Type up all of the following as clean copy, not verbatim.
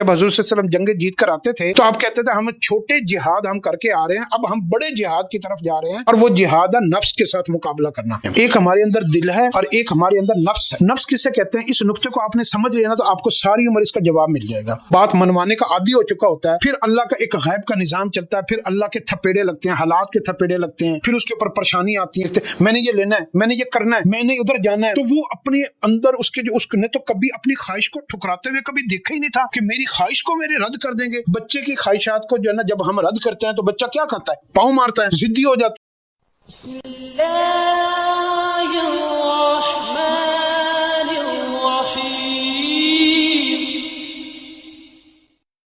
जब हजूर सल्लल्लाहु अलैहि वसल्लम जंग जीत कर आते थे तो आप कहते थे हम छोटे जिहाद हम करके आ रहे हैं, अब हम बड़े जिहाद की तरफ जा रहे हैं, और वो जिहाद है नफ्स के साथ मुकाबला करना है। एक हमारे अंदर दिल है और एक हमारे अंदर नफ्स है। नफ्स किसे कहते हैं, इस नुक्ते को आपने समझ लिया ना तो आपको सारी उम्र इसका जवाब मिल जाएगा। बात मनवाने का आदी हो चुका होता है, फिर अल्लाह का एक गैब का निजाम चलता है, फिर अल्लाह के थपेड़े लगते हैं, हालात के थपेड़े लगते हैं, फिर उसके ऊपर परेशानी आती है, मैंने ये लेना है, मैंने ये करना है, मैंने उधर जाना है, तो वो अपने अंदर उसने तो कभी अपनी ख्वाहिश को ठुकराते हुए कभी देखा ही नहीं था कि मेरी ख्वाहिश को मेरे रद्द कर देंगे। बच्चे की ख्वाहिशात को जो है ना जब हम रद्द करते हैं तो बच्चा क्या करता है, पाँव मारता है, जिद्दी हो जाता है।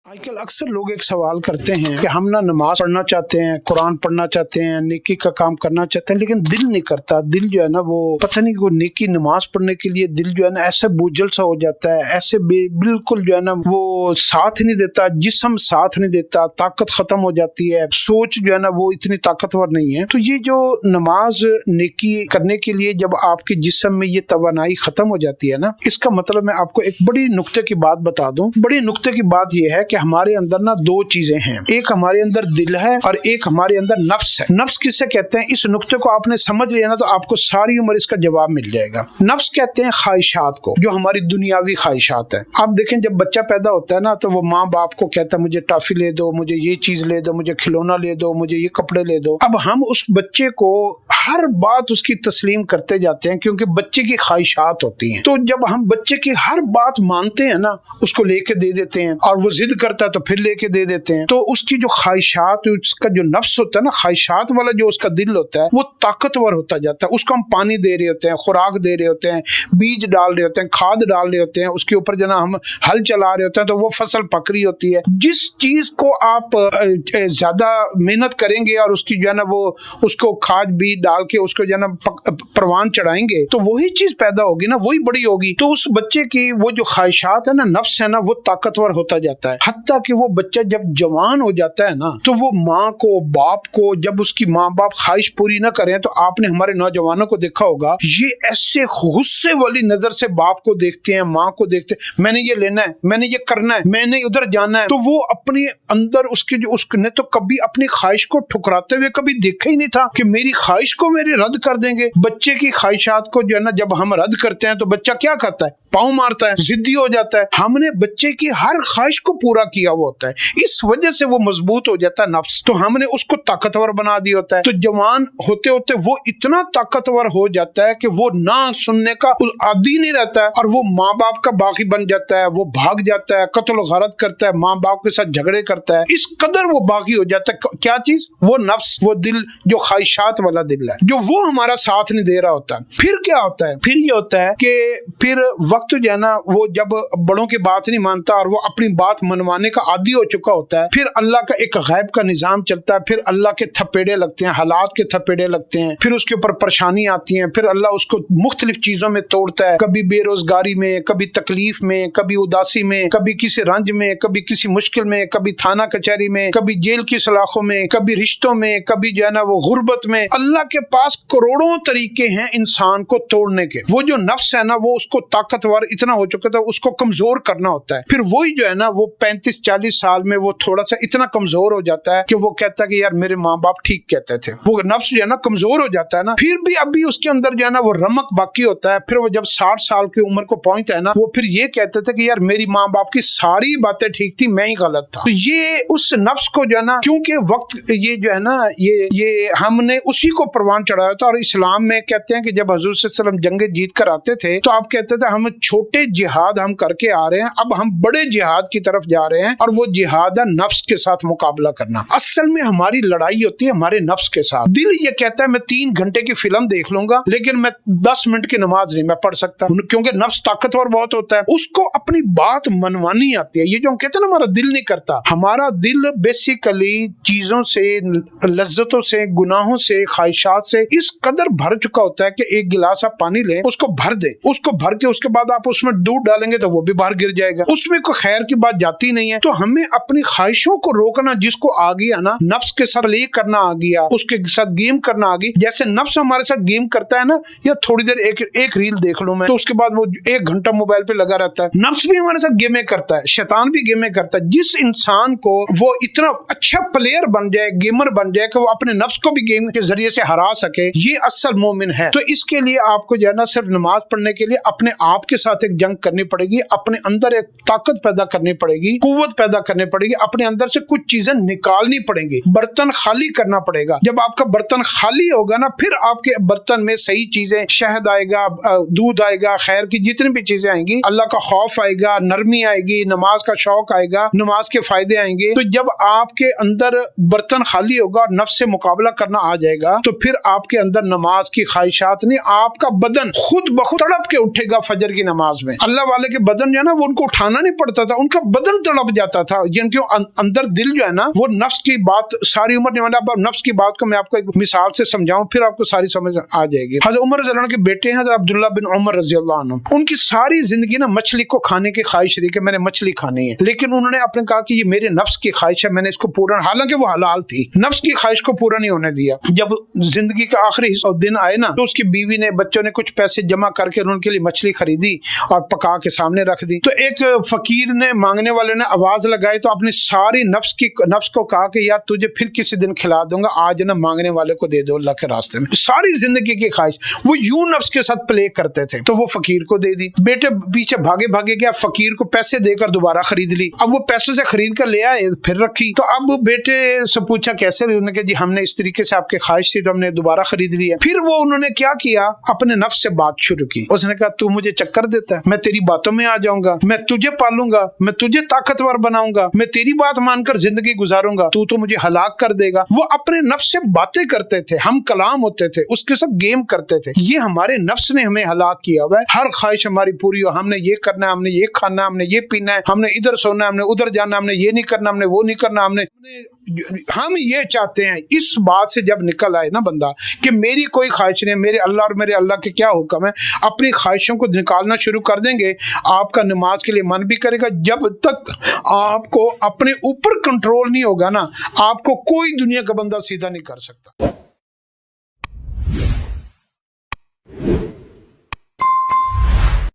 आजकल अक्सर लोग एक सवाल करते हैं कि हम ना नमाज पढ़ना चाहते हैं, कुरान पढ़ना चाहते हैं, नेकी का काम करना चाहते हैं, लेकिन दिल नहीं करता। दिल जो है ना वो पता नहीं, वो नेकी नमाज पढ़ने के लिए दिल जो है ना ऐसे बोझल सा हो जाता है, ऐसे बिल्कुल जो है ना वो साथ नहीं देता, जिस्म साथ नहीं देता, ताकत खत्म हो जाती है, सोच जो है ना वो इतनी ताकतवर नहीं है। तो ये जो नमाज नेकी करने के लिए जब आपके जिस्म में ये तवानाई खत्म हो जाती है ना, इसका मतलब मैं आपको एक बड़ी नुक्ते की बात बता दूं। बड़ी नुक्ते की बात ये है कि हमारे अंदर ना दो चीजें हैं, एक हमारे अंदर दिल है और एक हमारे अंदर नफ्स है। नफ्स किसे कहते हैं, इस नुक्ते को आपने समझ लिया ना तो आपको सारी उम्र इसका जवाब मिल जाएगा। नफ्स कहते हैं ख्वाहिशात को, जो हमारी दुनियावी ख्वाहिशात है। आप देखें जब बच्चा पैदा होता है ना तो वो माँ बाप को कहता है मुझे टॉफी ले दो, मुझे ये चीज ले दो, मुझे खिलौना ले दो, मुझे ये कपड़े ले दो। अब हम उस बच्चे को हर बात उसकी तस्लीम करते जाते हैं क्योंकि बच्चे की ख्वाहिशात होती हैं। तो जब हम बच्चे की हर बात मानते हैं ना, उसको लेके दे देते हैं, और वो जिद करता है तो फिर लेके दे देते हैं। तो उसकी जो ख्वाहिशात, उसका जो नफ्स होता है ना, ख्वाहिशात वाला जो उसका दिल होता है वो ताकतवर होता जाता है। उसको हम पानी दे रहे होते हैं, खुराक दे रहे होते हैं, बीज डाल रहे होते हैं, खाद डाल रहे होते हैं, उसके ऊपर जो ना हम हल चला रहे होते हैं तो वो फसल पक रही होती है। जिस चीज को आप ज्यादा मेहनत करेंगे और उसकी जो है ना वो उसको खाद बीज डाल के उसको जो है ना परवान चढ़ाएंगे तो वही चीज पैदा होगी ना, वही बड़ी होगी। तो उस बच्चे की वो जो ख्वाहिशात है ना, नफ्स है ना, वो ताकतवर होता जाता है। हत्ता कि वो बच्चा जब जवान हो जाता है ना तो वो माँ को, बाप को, जब उसकी माँ बाप ख्वाहिश पूरी ना करें तो आपने हमारे नौजवानों को देखा होगा, ये ऐसे गुस्से वाली नजर से बाप को देखते हैं, माँ को देखते हैं, मैंने ये लेना है, मैंने ये करना है, मैंने उधर जाना है। तो वो अपने अंदर उसने तो कभी अपनी ख्वाहिश को ठुकराते हुए कभी देखा ही नहीं था कि मेरी ख्वाहिश को मेरे रद्द कर देंगे। बच्चे की ख्वाहिशात को जो है ना जब हम रद्द करते हैं तो बच्चा क्या करता है, पाँव मारता है, जिद्दी हो जाता है। हमने बच्चे की हर ख्वाहिश को पूरा किया हुआ होता है, इस वजह से वो मजबूत हो जाता है नफ्स। तो हमने उसको ताकतवर बना दिया होता है। तो जवान होते होते वो इतना ताकतवर हो जाता है कि वो ना सुनने का आदी नहीं रहता है, और वो माँ बाप का बागी बन जाता है, वो भाग जाता है, कत्ल गारत करता है, माँ बाप के साथ झगड़े करता है। इस कदर वो बागी हो जाता है। क्या चीज, वो नफ्स, वो दिल, जो ख्वाहिशात वाला दिल है, जो वो हमारा साथ नहीं दे रहा होता है। फिर क्या होता है, फिर ये होता है कि फिर वक्त जो है ना वो जब बड़ों की बात नहीं मानता और वो अपनी बात मनवाने का आदी हो चुका होता है, फिर अल्लाह का एक गैब का निजाम चलता है, फिर अल्लाह के थपेड़े लगते हैं, हालात के थपेड़े लगते हैं, फिर उसके ऊपर परेशानी आती है, फिर अल्लाह उसको मुख्तलिफ चीजों में तोड़ता है, कभी बेरोजगारी में, कभी तकलीफ में, कभी उदासी में, कभी किसी रंज में, कभी किसी मुश्किल में, कभी थाना कचहरी में, कभी जेल की सलाखों में, कभी रिश्तों में, कभी जो है ना वो गुर्बत में। अल्लाह के पास करोड़ों तरीके हैं इंसान को तोड़ने के। वो जो नफ्स है ना वो उसको ताकतवर इतना हो चुका था, उसको कमजोर करना होता है। फिर वही जो है ना वो 35-40 साल में वो थोड़ा सा इतना कमजोर हो जाता है कि वो कहता है कि यार मेरे माँ बाप ठीक कहते थे। वो नफ्स जो है ना कमजोर हो जाता है ना, फिर भी अभी उसके अंदर जो है ना वो रमक बाकी होता है। फिर वो जब 60 साल की उम्र को पहुंचता है ना, वो फिर ये कहते थे कि यार मेरी माँ बाप की सारी बातें ठीक थी, मैं ही गलत था। तो ये उस नफ्स को जो है ना, क्योंकि वक्त ये जो है ना ये हमने उसी को परवान चढ़ाया था। और इस्लाम में कहते हैं कि जब हजूर सल्लल्लाहु अलैहि वसल्लम जंग जीत कर आते थे तो आप कहते थे हम छोटे जिहाद हम करके आ रहे हैं, अब हम बड़े जिहाद की तरफ जा रहे हैं, और वो जिहाद है नफ्स के साथ मुकाबला करना। असल में हमारी लड़ाई होती है हमारे नफ्स के साथ। दिल ये कहता है मैं 3 घंटे की फिल्म देख लूंगा लेकिन मैं 10 मिनट की नमाज नहीं मैं पढ़ सकता, क्योंकि नफ्स ताकतवर बहुत होता है, उसको अपनी बात मनवानी आती है। ये जो हम कहते हैं ना हमारा दिल नहीं करता, हमारा दिल बेसिकली चीजों से, लज्जतों से, गुनाहों से, ख्वाहिशात से इस कदर भर चुका होता है कि एक गिलास आप पानी लें, उसको भर दे, उसको भर के उसके बाद आप उसमें दूध डालेंगे तो वो भी बाहर गिर जाएगा, उसमें कोई खैर की बात जाती नहीं نہیں ہے. تو ہمیں اپنی خواہشوں کو روکنا، جس کو آ گیا نا نفس کے ساتھ پلے کرنا آ گیا، اس کے ساتھ گیم کرنا آ گئی. جیسے نفس ہمارے ساتھ گیم کرتا ہے نا، یا تھوڑی دیر ایک ریل دیکھ لوں میں تو اس کے بعد وہ 1 گھنٹہ موبائل پہ لگا رہتا ہے. نفس بھی ہمارے ساتھ گیمیں کرتا ہے، شیطان بھی گیمیں کرتا ہے. جس انسان کو وہ اتنا اچھا پلیئر بن جائے، گیمر بن جائے کہ وہ اپنے نفس کو بھی گیم کے ذریعے سے ہرا سکے، یہ اصل مومن ہے. تو اس کے لیے آپ کو جو ہے نا صرف نماز پڑھنے کے لیے اپنے آپ کے ساتھ ایک جنگ کرنی پڑے گی، اپنے اندر ایک طاقت پیدا کرنی پڑے گی، قوت پیدا کرنی پڑے گی، اپنے اندر سے کچھ چیزیں نکالنی پڑیں گی، برتن خالی کرنا پڑے گا. جب آپ کا برتن خالی ہوگا نا، پھر آپ کے برتن میں صحیح چیزیں، شہد آئے گا، دودھ آئے گا، خیر کی جتنی بھی چیزیں آئیں گی، اللہ کا خوف آئے گا، نرمی آئے گی، نماز کا شوق آئے گا، نماز کے فائدے آئیں گے. تو جب آپ کے اندر برتن خالی ہوگا اور نفس سے مقابلہ کرنا آ جائے گا، تو پھر آپ کے اندر نماز کی خواہشات نہیں، آپ کا بدن خود بخود تڑپ کے اٹھے گا. فجر کی نماز میں اللہ والے کے بدن جو ہے نا، وہ ان کو اٹھانا نہیں پڑتا تھا، ان کا بدن تڑپ جاتا تھا. جن کے اندر دل جو ہے نا، وہ نفس کی بات ساری عمر نہیں مانا. اب نفس کی بات کو میں آپ کو ایک مثال سے سمجھاؤں، پھر آپ کو ساری سمجھ آ جائے گی. حضرت عمر رضی اللہ عنہ کے بیٹے ہیں حضرت عبداللہ بن عمر رضی اللہ عنہ. ان کی ساری زندگی نا مچھلی کو کھانے کی خواہش رہی کہ میں نے مچھلی کھانی ہے، لیکن انہوں نے اپنے کہا کہ یہ میرے نفس کی خواہش ہے، میں نے اس کو پورا، حالانکہ وہ حلال تھی، نفس کی خواہش کو پورا نہیں ہونے دیا. جب زندگی کا آخری دن آئے نا، تو اس کی بیوی نے، بچوں نے کچھ پیسے جمع کر کے ان کے لیے مچھلی خریدی اور پکا کے سامنے رکھ دی. تو ایک فقیر نے، مانگنے والے نے آواز لگائی تو اپنی ساری نفس کو کہا کہ یار تجھے پھر کسی دن کھلا دوں گا، آج نا مانگنے والے کو دے دو اللہ کے راستے میں. ساری زندگی کی خواہش وہ یوں نفس کے ساتھ پلے کرتے تھے. تو وہ فقیر کو دے دی. بیٹے پیچھے بھاگے گیا، فقیر کو پیسے دے کر دوبارہ خرید لی. اب وہ پیسوں سے خرید کر لے آئے، پھر رکھی. تو اب بیٹے سے پوچھا کیسے؟ انہوں نے کہا جی ہم نے اس طریقے سے آپ کی خواہش تھی تو ہم نے دوبارہ خرید لیا. پھر وہ انہوں نے کیا کیا، اپنے نفس سے بات شروع کی. اس نے کہا تو مجھے چکر دیتا ہے، میں تیری باتوں میں آ جاؤں گا، میں تجھے پالوں گا، میں تجھے طاقتور بناؤں گا، میں تیری بات مان کر زندگی گزاروں گا، تو مجھے ہلاک کر دے گا. وہ اپنے نفس سے باتیں کرتے تھے، ہم کلام ہوتے تھے، اس کے ساتھ گیم کرتے تھے. یہ ہمارے نفس نے ہمیں ہلاک کیا ہوا ہے. ہر خواہش ہماری پوری ہو، ہم نے یہ کرنا ہے، ہم نے یہ کھانا ہے، ہم نے یہ پینا ہے، ہم نے ادھر سونا ہے، ہم نے ادھر جانا ہے، ہم نے یہ نہیں کرنا، ہم نے وہ نہیں کرنا، ہم یہ چاہتے ہیں. اس بات سے جب نکل آئے نا بندہ کہ میری کوئی خواہش نہیں، میرے اللہ اور میرے اللہ کے کیا حکم ہے، اپنی خواہشوں کو نکالنا شروع کر دیں گے، آپ کا نماز کے لیے من بھی کرے گا. جب تک آپ کو اپنے اوپر کنٹرول نہیں ہوگا نا، آپ کو کوئی دنیا کا بندہ سیدھا نہیں کر سکتا.